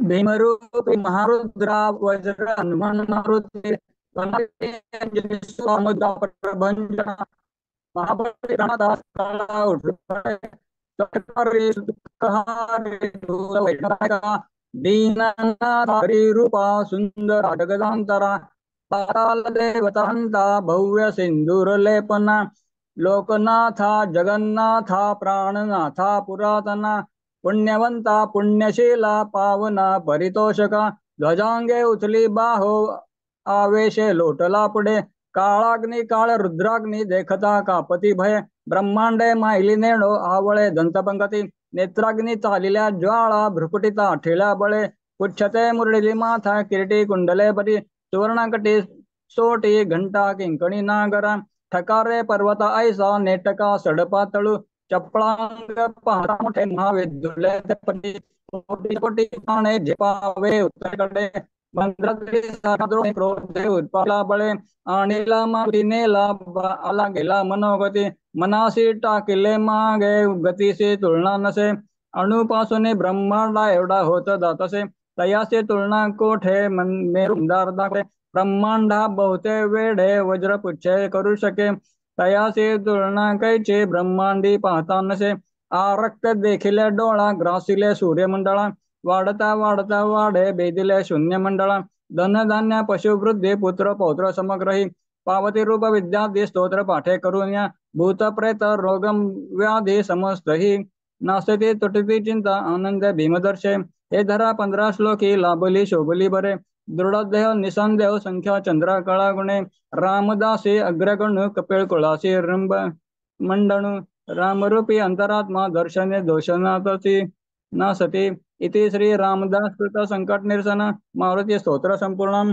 भीमरूपी महारुद्रा वज्र हनुमान मारुती प्रभंजना महाबली रामदास काळा उठे चटकरी सुखहारी दूर वैष्णवा दीननाथ हरी रूपा सुंदर जगदांतरा पाताल देवतांता भव्य सिंदूर लेपना लोकनाथा जगन्नाथा प्राणनाथा पुरातना पुण्यवंता पुण्यशीला पावना परितोषका ध्वजांगे उचली बाहो आवेशे लोटला पुढे काळाग्नी काळ रुद्राग्नी देखता कापती भय ब्रह्मांडे मायली नेणो आवळे दंतपंगती नेत्राग्नी चालिल्या ज्वाळा भ्रुकुटिता ठेल्या बळे पुच्छते मुरळिली माथा किरीटी कुंडले परी सुवर्णकटी सोटी घंटा किंकणी नागरा ठकारे पर्वत ऐसा नेटका सडपा तळू चपळांग पाहता मोठे महाविद्युले पटी कोटी कोटी पाणे झेपावे उत्तरेकडे मंद्राद्री साद्रोणी क्रोधे उत्पाला बळे आणिला मातीनेला आला गेला मनोगती मनासी टाकिले मागे गतीशी तुलना नसे अणुपासून ब्रह्मांडा एवढा होत जातसे तयासे तुलना कोठे मेरुंदार दाखले ब्रह्मांडा बहुते वेढे वज्रपुच्छे करू शके तयासे तुलना कैचे ब्रह्मांडी पाहता नसे आरक्त देखिले डोळा ग्रासिले सूर्यमंडळा वाढता वाढता वाढे बेदिले शून्य मंडळा धनधान्य पशुवृद्धी पुत्र पौत्र समग्रही पावती रूप विद्यादी स्तोत्र पाठे करून या भूत प्रेत रोग व्याधी समस्तही नासती तुटती चिंता आनंद भीमदर्शे हे धरा 15 श्लोकी लाभली शोभली बरे दृढदेह निसंदेह संख्या चंद्रा कळा गुणे रामदासी अग्रगणु कपिळ कुळासी रंभ मंडणु रामरूपी अंतरात्मा दर्शने दोषनाथसी नासती इति श्री रामदास कृत संकट निरसन मारुती स्तोत्र संपूर्णम।